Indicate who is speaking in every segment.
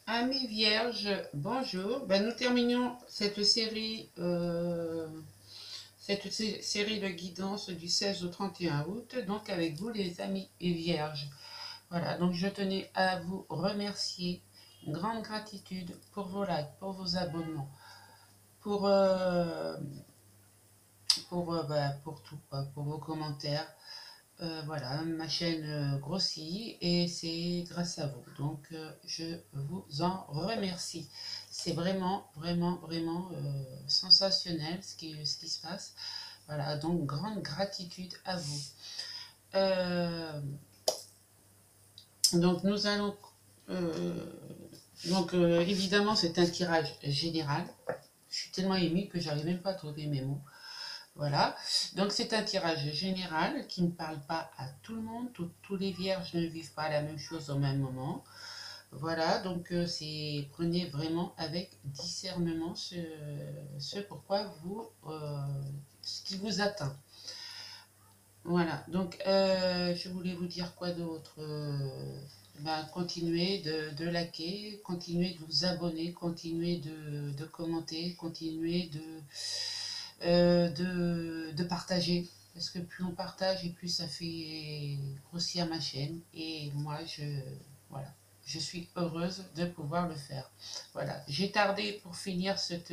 Speaker 1: Amis vierges, bonjour. Nous terminons cette série de guidance du 16 au 31 août, donc avec vous les amis et vierges. Voilà, donc je tenais à vous remercier, une grande gratitude pour vos likes, pour vos abonnements, pour, pour tout, quoi, pour vos commentaires. Voilà, ma chaîne grossit et c'est grâce à vous. Donc, je vous en remercie. C'est vraiment, vraiment, vraiment sensationnel ce qui se passe. Voilà, donc grande gratitude à vous. Donc, nous allons... évidemment, c'est un tirage général. Je suis tellement émue que j'arrive même pas à trouver mes mots. Voilà, donc c'est un tirage général qui ne parle pas à tout le monde, tous les vierges ne vivent pas la même chose au même moment. Voilà, donc prenez vraiment avec discernement ce pourquoi ce qui vous atteint. Voilà, donc je voulais vous dire quoi d'autre. Continuez de liker, continuez de vous abonner, continuez de commenter, continuez de partager. Parce que plus on partage et plus ça fait grossir ma chaîne. Et moi, voilà, je suis heureuse de pouvoir le faire. Voilà, j'ai tardé pour finir cette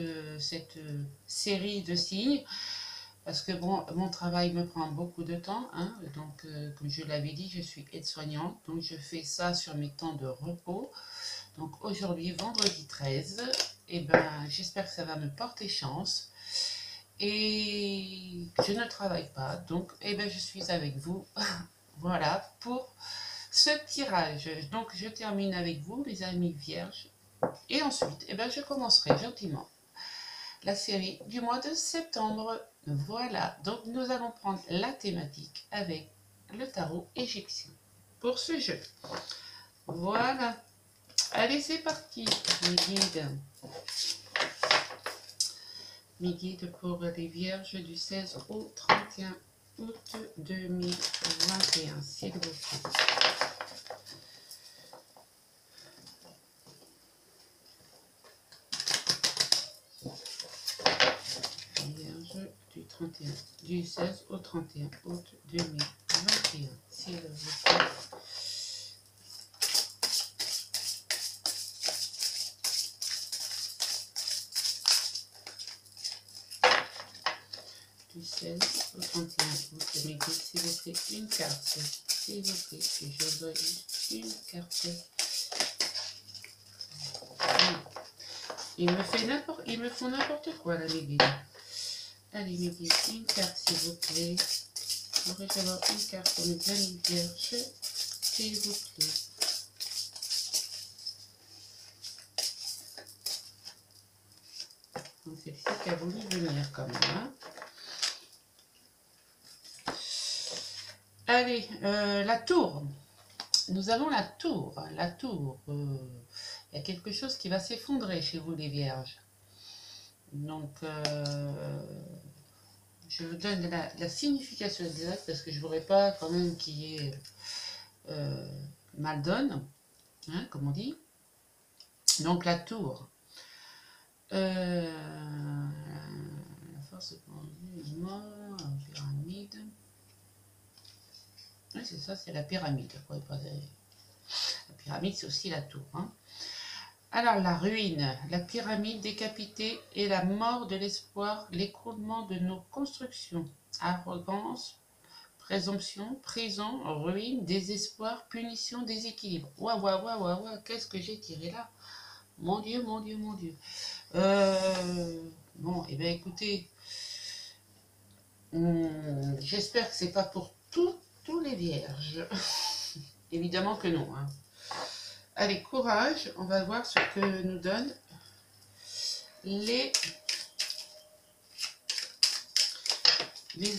Speaker 1: série de signes. Parce que bon, mon travail me prend beaucoup de temps. Hein, donc, comme je l'avais dit, je suis aide-soignante. Donc, je fais ça sur mes temps de repos. Donc, aujourd'hui, vendredi 13, j'espère que ça va me porter chance. Et je ne travaille pas, donc je suis avec vous. Voilà pour ce tirage. Donc je termine avec vous les amis vierges et ensuite je commencerai gentiment la série du mois de septembre. Voilà, donc nous allons prendre la thématique avec le tarot égyptien pour ce jeu. Voilà, allez c'est parti mes guides. Mes guides pour les vierges du 16 au 31 août 2021, s'il vous plaît. Vierge du 16 au 31 août 2021, s'il vous plaît. Du 16 au 31 août 2021, s'il vous plaît, une carte. S'il vous plaît, je veux une carte. Ils me font n'importe quoi là, les guides. Allez, mes guides, une carte, s'il vous plaît. J'aurais avoir une carte pour mes amis vierges, s'il vous plaît. Donc, c'est celle qui a voulu venir quand même. Hein. Allez, la tour. Nous avons la tour. La tour. Il y a quelque chose qui va s'effondrer chez vous, les vierges. Donc, je vous donne la signification exacte parce que je ne voudrais pas quand même qu'il y ait mal donne, hein, comme on dit. Donc, la tour. La force mort, la pyramide. Oui, c'est ça, c'est la pyramide. La pyramide, c'est aussi la tour. Hein. Alors, la ruine, la pyramide décapitée et la mort de l'espoir, l'écroulement de nos constructions. Arrogance, présomption, prison, ruine, désespoir, punition, déséquilibre. Waouh, waouh, waouh, waouh, waouh, qu'est-ce que j'ai tiré là? Mon Dieu, mon Dieu, mon Dieu. Bon, et bien écoutez, j'espère que c'est pas pour tous les vierges. Évidemment que non. Hein. Allez, courage, on va voir ce que nous donnent les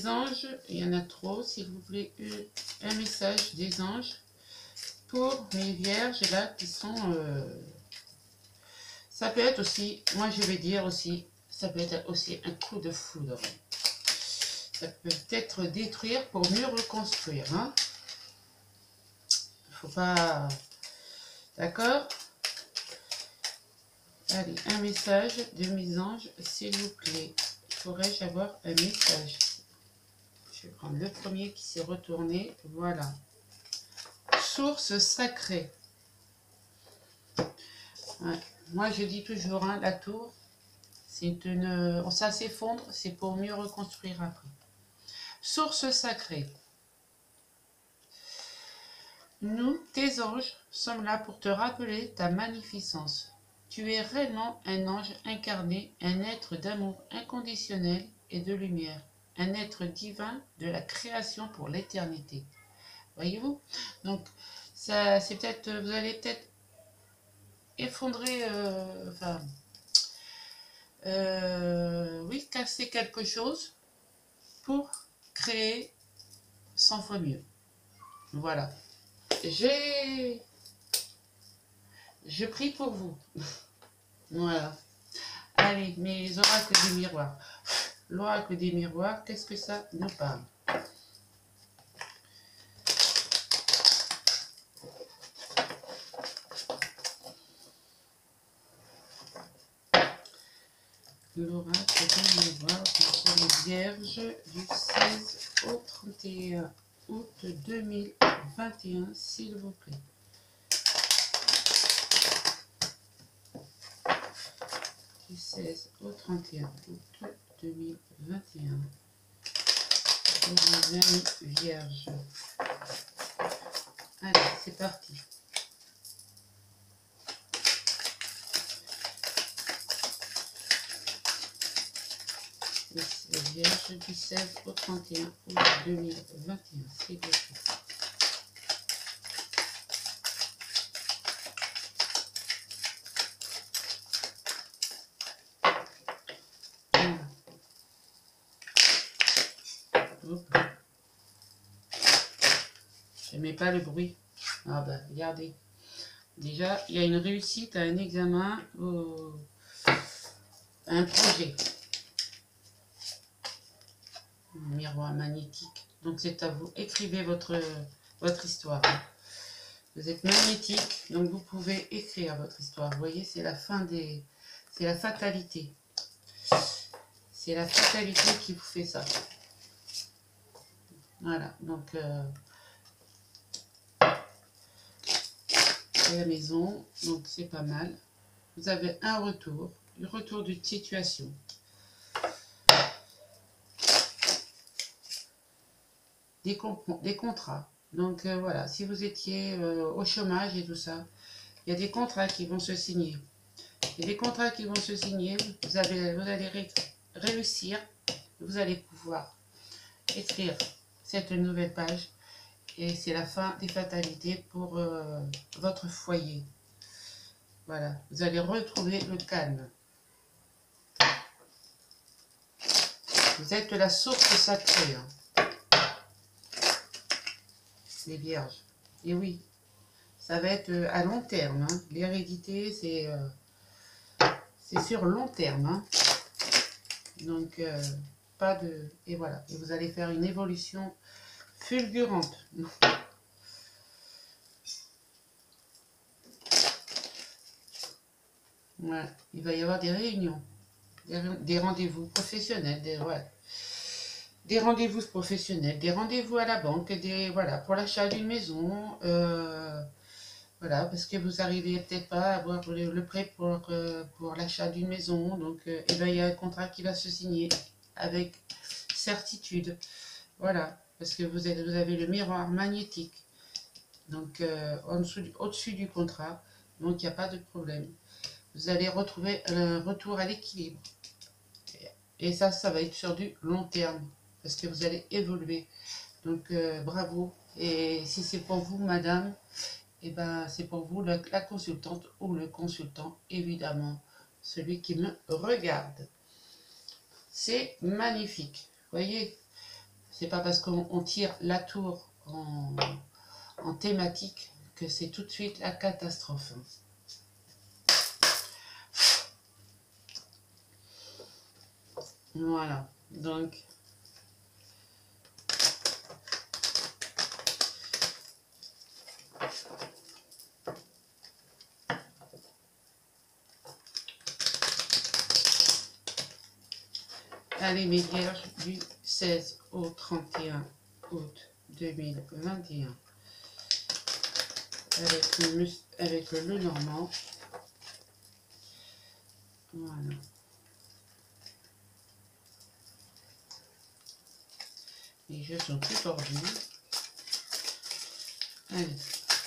Speaker 1: anges. Il y en a trop, s'il vous plaît, un message des anges pour mes vierges là qui sont... ça peut être aussi, moi je vais dire aussi, ça peut être aussi un coup de foudre. Ça peut être détruire pour mieux reconstruire. Hein. Il ne faut pas... D'accord? Allez, un message de mes anges, s'il vous plaît. Pourrais-je avoir un message? Je vais prendre le premier qui s'est retourné. Voilà. Source sacrée. Ouais. Moi, je dis toujours, hein, la tour, c'est une... ça s'effondre, c'est pour mieux reconstruire après. Source sacrée. Nous, tes anges, sommes là pour te rappeler ta magnificence. Tu es réellement un ange incarné, un être d'amour inconditionnel et de lumière, un être divin de la création pour l'éternité. Voyez-vous? Donc, ça, c'est peut-être, vous allez peut-être effondrer, oui, casser quelque chose pour créer 100 fois mieux. Voilà. Je prie pour vous. Voilà. Allez, mes oracles des miroirs. L'oracle des miroirs, qu'est-ce que ça nous parle? L'oracle des miroirs pour les vierges du 16 au 31 août 2021, s'il vous plaît. Du 16 au 31 août 2021. Pour les amis vierges. Allez, c'est parti. Les vierges du 16 au 31 août 2021, s'il vous plaît. Je mets pas le bruit. Ah bah, regardez. Déjà, il y a une réussite à un examen, à un projet. Miroir magnétique. Donc c'est à vous. Écrivez votre histoire. Vous êtes magnétique, donc vous pouvez écrire votre histoire. Vous voyez, c'est la fin des... C'est la fatalité. C'est la fatalité qui vous fait ça. Voilà, donc... c'est la maison, donc c'est pas mal. Vous avez un retour d'une situation. Des contrats. Donc voilà, si vous étiez au chômage et tout ça, il y a des contrats qui vont se signer. Il y a des contrats qui vont se signer, vous allez réussir, vous allez pouvoir écrire cette nouvelle page et c'est la fin des fatalités pour votre foyer. Voilà, vous allez retrouver le calme. Vous êtes la source sacrée, hein, les vierges. Et oui, ça va être à long terme. Hein. L'hérédité, c'est sur long terme. Hein. Donc, pas de... Et voilà. Et vous allez faire une évolution fulgurante. Ouais. Il va y avoir des réunions, des rendez-vous professionnels, des rendez-vous professionnels, des rendez-vous à la banque, voilà, pour l'achat d'une maison. Voilà, parce que vous n'arrivez peut-être pas à avoir le prêt pour l'achat d'une maison. Donc, et ben, il y a un contrat qui va se signer avec certitude. Voilà, parce que vous avez le miroir magnétique. Donc, au-dessus du contrat. Donc, il n'y a pas de problème. Vous allez retrouver un retour à l'équilibre. Et ça va être sur du long terme. Parce que vous allez évoluer. Donc, bravo. Et si c'est pour vous, madame, et ben c'est pour vous la consultante ou le consultant, évidemment, celui qui me regarde. C'est magnifique. Vous voyez, c'est pas parce qu'on tire la tour en thématique que c'est tout de suite la catastrophe. Voilà, donc... Allez, mes vierges, du 16 au 31 août 2021. Avec le Normand. Voilà. Les jeux sont tout tordus. Allez,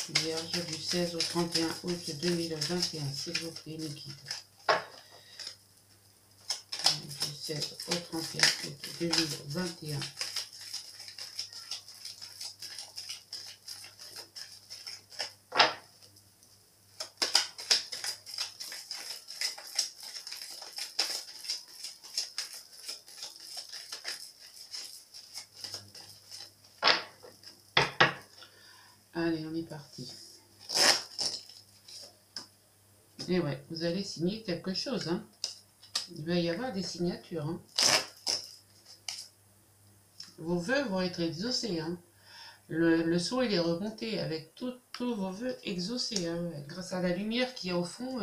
Speaker 1: vierge du 16 au 31 août 2021, s'il vous plaît, mes guides. Du 16 au 31 août 2021. Allez, on est parti. Et ouais, vous allez signer quelque chose, hein. Il va y avoir des signatures, hein. Vos vœux vont être exaucés, hein. Le son, il est remonté avec tous vos vœux exaucés, hein. Grâce à la lumière qu'il y a au fond,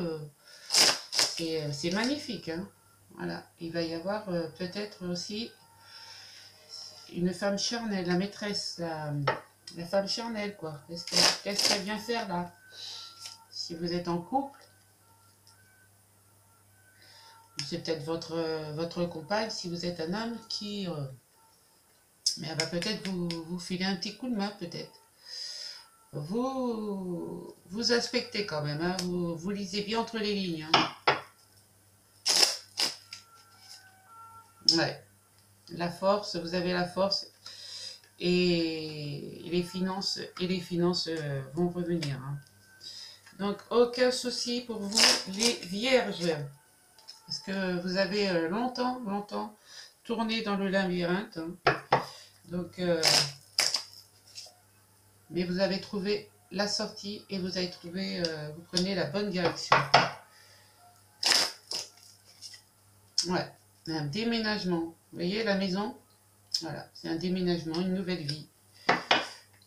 Speaker 1: c'est magnifique, hein. Voilà, il va y avoir peut-être aussi une femme charnelle, la maîtresse, la femme charnelle, quoi. Qu'est-ce qu'elle vient faire là? Si vous êtes en couple, c'est peut-être votre compagne, si vous êtes un homme qui... mais elle va peut-être vous filer un petit coup de main, peut-être. Vous inspectez quand même, hein, vous lisez bien entre les lignes. Hein. Ouais, la force, vous avez la force et les finances vont revenir. Hein. Donc, aucun souci pour vous, les vierges. Parce que vous avez longtemps tourné dans le labyrinthe. Hein. Donc, mais vous avez trouvé la sortie et vous avez trouvé, vous prenez la bonne direction. Ouais, un déménagement. Vous voyez la maison? Voilà, c'est un déménagement, une nouvelle vie.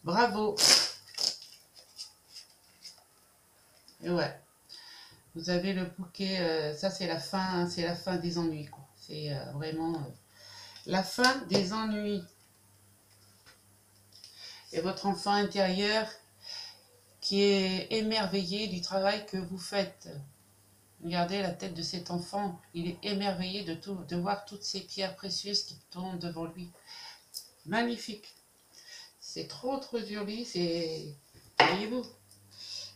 Speaker 1: Bravo. Et ouais, vous avez le bouquet, ça c'est la fin des ennuis, quoi. C'est vraiment la fin des ennuis. Et votre enfant intérieur qui est émerveillé du travail que vous faites. Regardez la tête de cet enfant, il est émerveillé de voir toutes ces pierres précieuses qui tombent devant lui. Magnifique. C'est trop joli, c'est... Voyez-vous,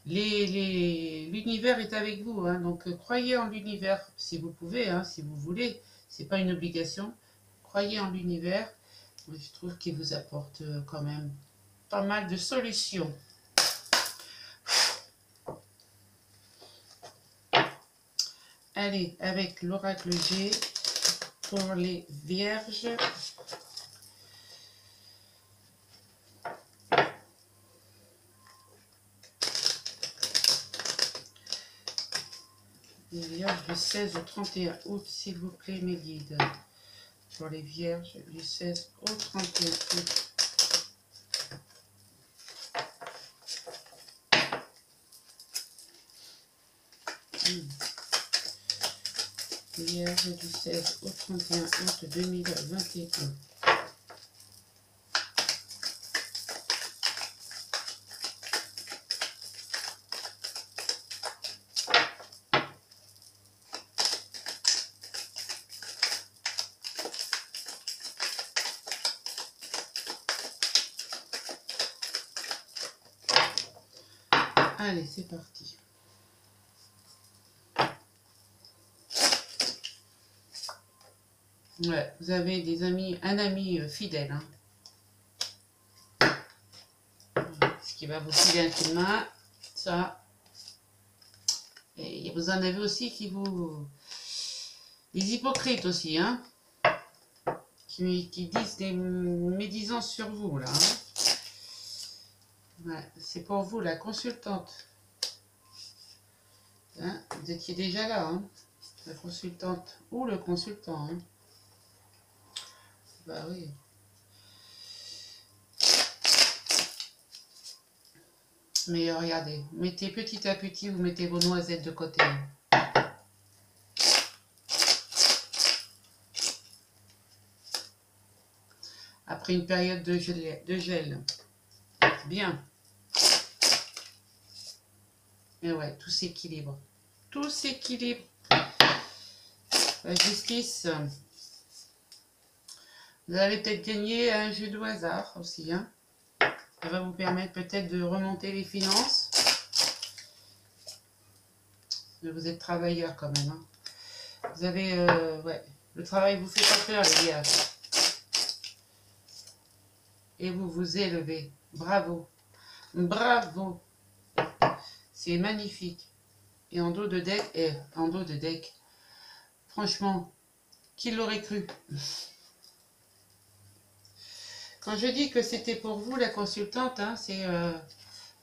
Speaker 1: l'univers est avec vous, hein, donc croyez en l'univers si vous pouvez, hein, si vous voulez. C'est pas une obligation. Croyez en l'univers. Je trouve qu'il vous apporte quand même pas mal de solutions. Allez, avec l'oracle G pour les vierges. Les vierges du 16 au 31 août, s'il vous plaît, mes guides. Pour les vierges du 16 au 31 août. Vierge du 16 au 31 août 2021. Allez, c'est parti. Ouais, vous avez des amis, un ami fidèle. Hein. Ce qui va vous filer un coup de main, ça. Et vous en avez aussi qui vous... Les hypocrites aussi, hein. Qui disent des médisances sur vous, là. Hein. Ouais, c'est pour vous, la consultante. Hein, vous étiez déjà là, hein. La consultante ou le consultant, hein. Bah oui. Mais regardez, mettez petit à petit, vous mettez vos noisettes de côté. après une période de gel. Bien. Et ouais, tout s'équilibre. Tout s'équilibre. La justice. Vous allez peut-être gagner un jeu de hasard aussi. Hein. Ça va vous permettre peut-être de remonter les finances. Vous êtes travailleur quand même. Hein. Vous avez... ouais. Le travail vous fait pas peur, les gars. Et vous vous élevez. Bravo. Bravo. C'est magnifique. Et en dos de deck, franchement, qui l'aurait cru? Quand je dis que c'était pour vous la consultante, hein, c'est...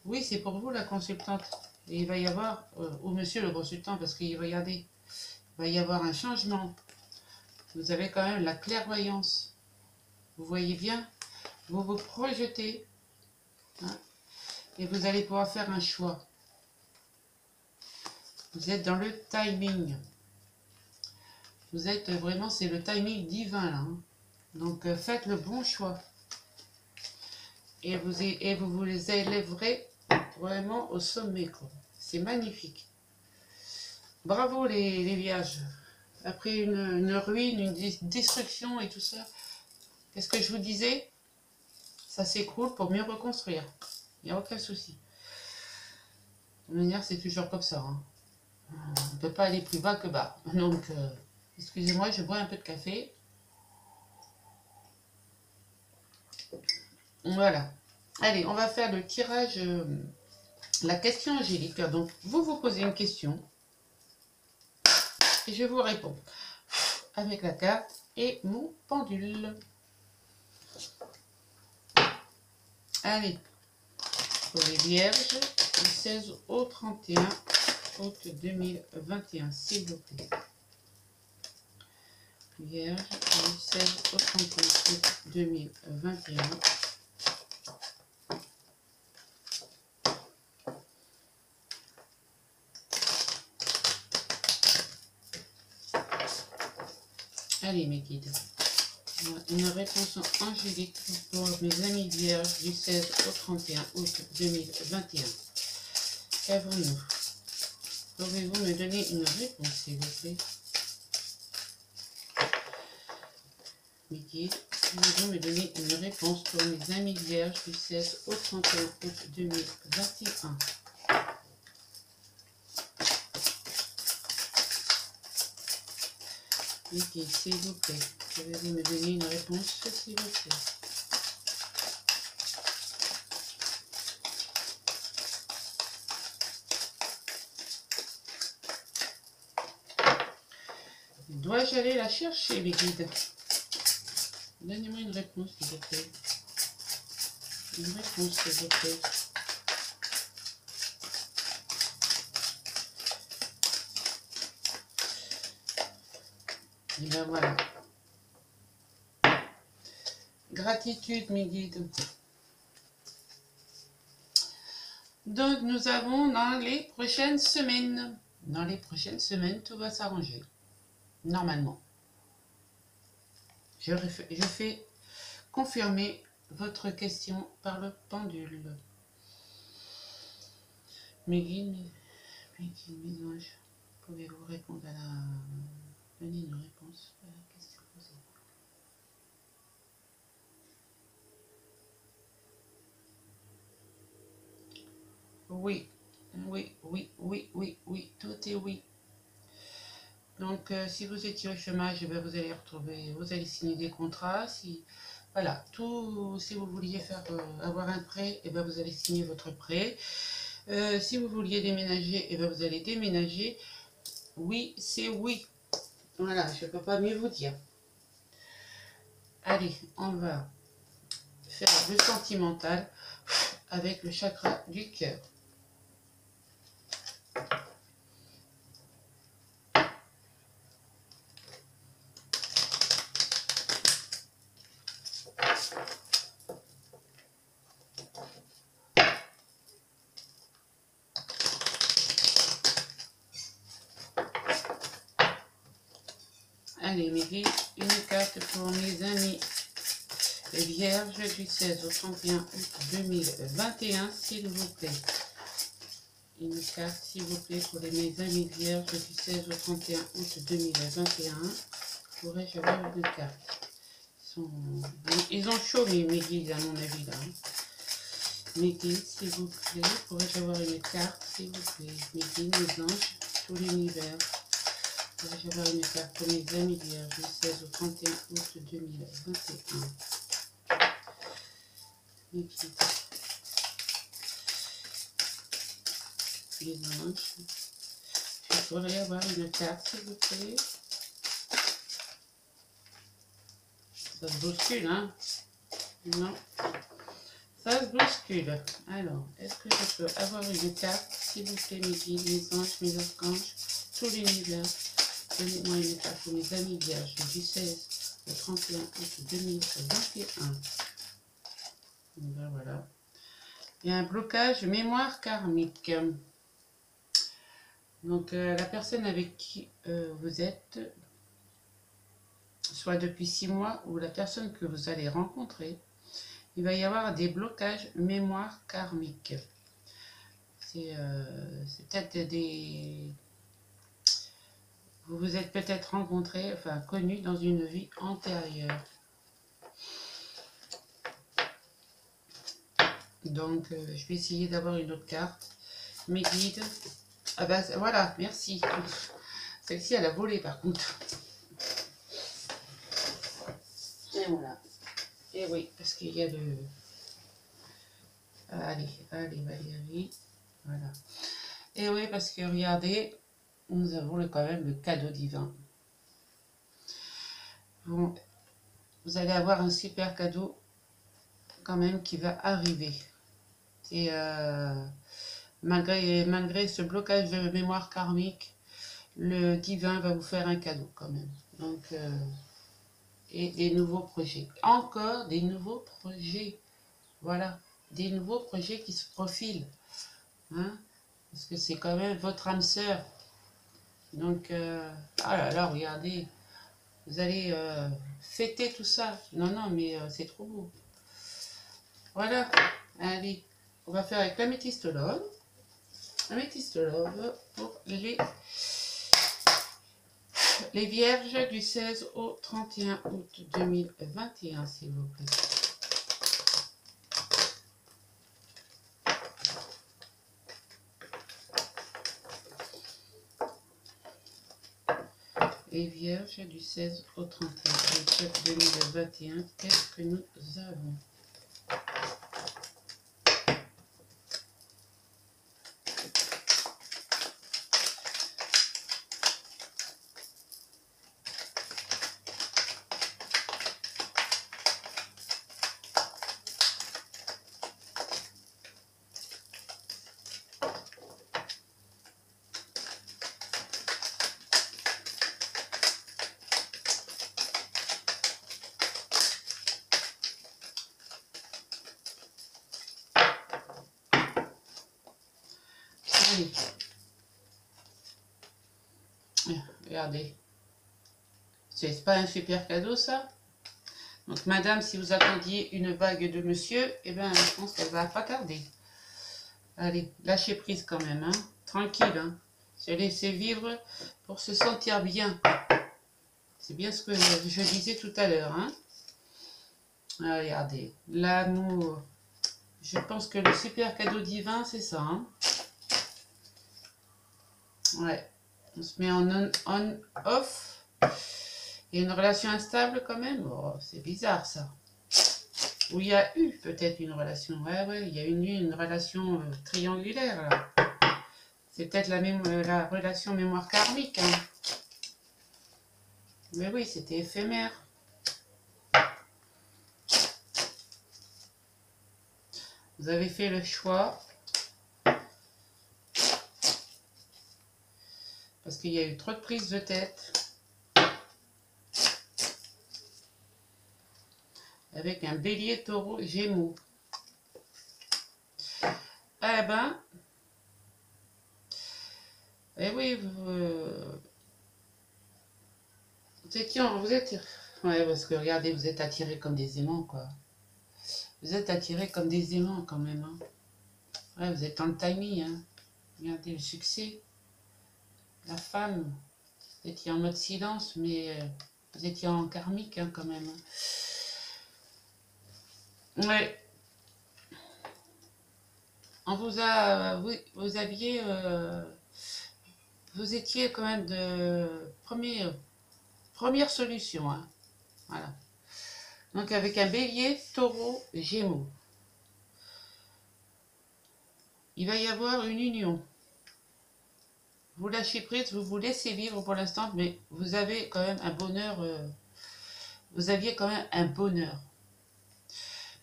Speaker 1: oui, c'est pour vous la consultante. Et il va y avoir, ou monsieur le consultant, parce qu'il va y avoir un changement. Vous avez quand même la clairvoyance. Vous voyez bien, vous vous projetez, hein, et vous allez pouvoir faire un choix. Vous êtes dans le timing. Vous êtes vraiment, c'est le timing divin là. Hein. Donc faites le bon choix. Et vous vous les élèverez vraiment au sommet. C'est magnifique. Bravo les vierges. Après une ruine, une destruction et tout ça. Qu'est-ce que je vous disais? Ça s'écroule pour mieux reconstruire. Il n'y a aucun souci. De toute manière, c'est toujours comme ça. Hein. On ne peut pas aller plus bas que bas. Donc, excusez-moi, je bois un peu de café. Voilà. Allez, on va faire le tirage, la question angélique. Donc, vous vous posez une question et je vous réponds avec la carte et mon pendule. Allez, pour les vierges, du 16 au 31 août 2021, s'il vous plaît. Vierge, du 16 au 31 août 2021. Allez mes guides, une réponse angélique pour mes amis vierges du 16 au 31 août 2021. Qu'avons-nous? Pouvez-vous me donner une réponse s'il vous plaît? Mes guides, pouvez-vous me donner une réponse pour mes amis vierges du 16 au 31 août 2021? Mes guides, s'il vous plaît, pouvez-vous me donner une réponse s'il vous plaît? Dois-je aller la chercher, mes guides? Donnez-moi une réponse, s'il vous plaît. Une réponse, s'il vous plaît. Et bien voilà. Gratitude, mes guides. Donc, nous avons dans les prochaines semaines. Dans les prochaines semaines, tout va s'arranger. Normalement. Je fais confirmer votre question par le pendule. Mes guides, mes anges, pouvez-vous répondre à la... Donner une réponse à la question posée. Oui, oui, oui, oui, oui, oui, tout est oui. Donc, si vous étiez au chômage, vous allez retrouver, vous allez signer des contrats. Si, voilà, tout, si vous vouliez faire avoir un prêt, vous allez signer votre prêt. Si vous vouliez déménager, vous allez déménager. Oui, c'est oui. Voilà, je ne peux pas mieux vous dire. Allez, on va faire le sentimental avec le chakra du cœur. Allez, mes guides, une carte pour mes amis Les Vierges du 16 au 31 août 2021, s'il vous plaît. Une carte, s'il vous plaît, pour mes amis Vierges du 16 au 31 août 2021. Pourrais-je avoir une carte? Ils ont chaud, mes guides, à mon avis, là. Mes guides, s'il vous plaît. Pourrais-je avoir une carte, s'il vous plaît? Mes guides, mes anges, tout l'univers. Pourrais-je avoir une carte pour mes amis Vierges du 16 au 31 août 2021? Mes guides. Les anges. Je pourrais avoir une carte, s'il vous plaît. Ça se bouscule, hein? Non. Ça se bouscule. Alors, est-ce que je peux avoir une carte, s'il vous plaît, mes guides, mes anges, mes archanges, tout l'univers? Donnez-moi une carte pour mes amis vierges du 16 au 31 août 2021. Ben voilà. Il y a un blocage mémoire karmique. Donc, la personne avec qui vous êtes, soit depuis 6 mois, ou la personne que vous allez rencontrer, il va y avoir des blocages mémoire karmique. C'est peut-être des... Vous vous êtes peut-être rencontrés, enfin connus dans une vie antérieure. Donc, je vais essayer d'avoir une autre carte. Mes guides. Ah ben voilà, merci. Celle-ci, elle a volé par contre. Et voilà. Et oui, parce qu'il y a le... Allez, allez, Valérie. Voilà. Et oui, parce que regardez, nous avons quand même le cadeau divin. Bon, vous allez avoir un super cadeau quand même qui va arriver. Et malgré ce blocage de mémoire karmique, le divin va vous faire un cadeau quand même. Donc, et des nouveaux projets. Encore des nouveaux projets. Voilà, des nouveaux projets qui se profilent. Hein, parce que c'est quand même votre âme sœur. Donc, ah là là, regardez. Vous allez fêter tout ça. Non, non, mais c'est trop beau. Voilà. Allez, on va faire avec l'améthyste love. Améthyste love pour les vierges du 16 au 31 août 2021, s'il vous plaît. Les vierges du 16 au 31 août 2021, qu'est-ce que nous avons? Allez. Regardez. C'est pas un super cadeau, ça? Donc, madame, si vous attendiez une bague de monsieur, eh bien, je pense qu'elle va pas tarder. Allez, lâchez prise quand même, hein. Tranquille, hein. Se laisser vivre pour se sentir bien. C'est bien ce que je disais tout à l'heure, hein. Regardez, l'amour. Je pense que le super cadeau divin, c'est ça, hein. Ouais. On se met en on-off. Il y a une relation instable quand même. Oh, c'est bizarre, ça. Ou il y a eu peut-être une relation. Ouais, il y a une relation triangulaire, là. C'est peut-être la relation mémoire karmique, hein. Mais oui, c'était éphémère. Vous avez fait le choix. Parce qu'il y a eu trop de prises de tête. Avec un bélier, taureau, gémeaux. Eh ben. Eh oui, vous êtes Ouais, parce que regardez, vous êtes attirés comme des aimants, quoi. Vous êtes attirés comme des aimants, quand même. Hein. Ouais, vous êtes dans le timing. Hein. Regardez le succès. La femme. Vous étiez en mode silence, mais vous étiez en karmique, hein, quand même. Hein. Ouais. On vous a... vous aviez... vous étiez quand même de... première solution. Hein. Voilà. Donc avec un bélier, taureau, gémeaux. Il va y avoir une union. Vous lâchez prise, vous vous laissez vivre pour l'instant, mais vous avez quand même un bonheur. Vous aviez quand même un bonheur.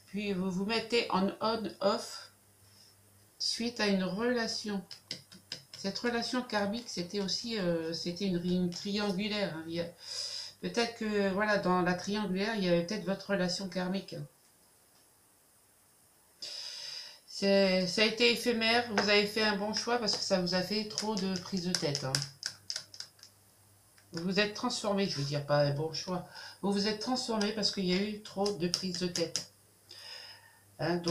Speaker 1: Puis vous vous mettez en on-off suite à une relation. Cette relation karmique, c'était aussi c'était une triangulaire. Hein. Peut-être que voilà, dans la triangulaire, il y avait peut-être votre relation karmique. Ça a été éphémère, vous avez fait un bon choix parce que ça vous a fait trop de prise de tête. Hein. Vous vous êtes transformé, je veux dire pas un bon choix. Vous vous êtes transformé parce qu'il y a eu trop de prise de tête. Hein,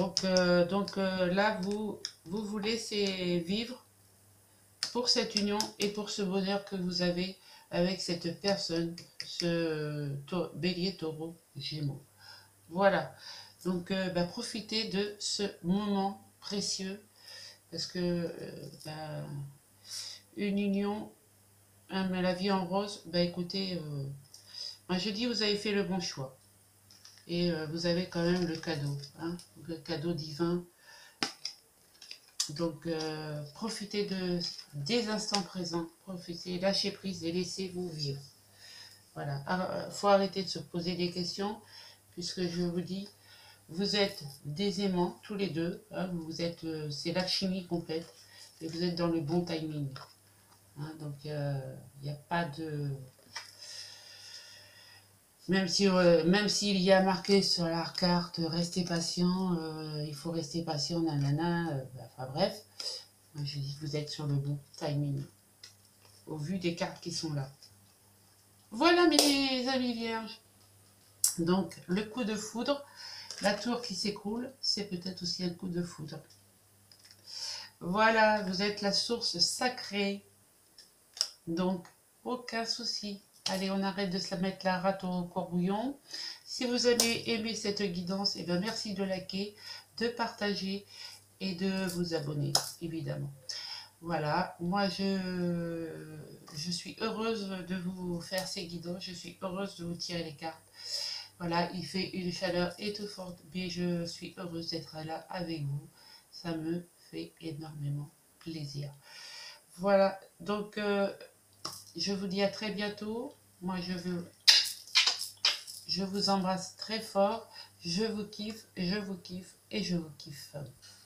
Speaker 1: là, vous laissez vivre pour cette union et pour ce bonheur que vous avez avec cette personne, ce bélier, taureau, gémeaux. Voilà. Donc, profitez de ce moment précieux parce que une union, hein, la vie en rose, écoutez, moi je dis vous avez fait le bon choix. Et vous avez quand même hein, le cadeau divin. Donc, profitez des instants présents, profitez, lâchez prise et laissez-vous vivre. Voilà, faut arrêter de se poser des questions, puisque je vous dis, vous êtes des aimants, tous les deux, hein, c'est l'alchimie complète, et vous êtes dans le bon timing. Hein, donc, il n'y a pas de... même s'il y a marqué sur la carte, restez patient, il faut rester patient, nanana, enfin bref, je dis que vous êtes sur le bon timing, au vu des cartes qui sont là. Voilà mes amis vierges. Donc, le coup de foudre, la tour qui s'écroule, c'est peut-être aussi un coup de foudre. Voilà, vous êtes la source sacrée, donc aucun souci. Allez, on arrête de se la mettre la rate au courbouillon. Si vous avez aimé cette guidance, merci de liker, de partager et de vous abonner, évidemment. Voilà, moi je suis heureuse de vous faire ces guidances, je suis heureuse de vous tirer les cartes. Voilà, il fait une chaleur étouffante, mais je suis heureuse d'être là avec vous. Ça me fait énormément plaisir. Voilà, donc je vous dis à très bientôt. Moi je vous embrasse très fort. Je vous kiffe et je vous kiffe et je vous kiffe.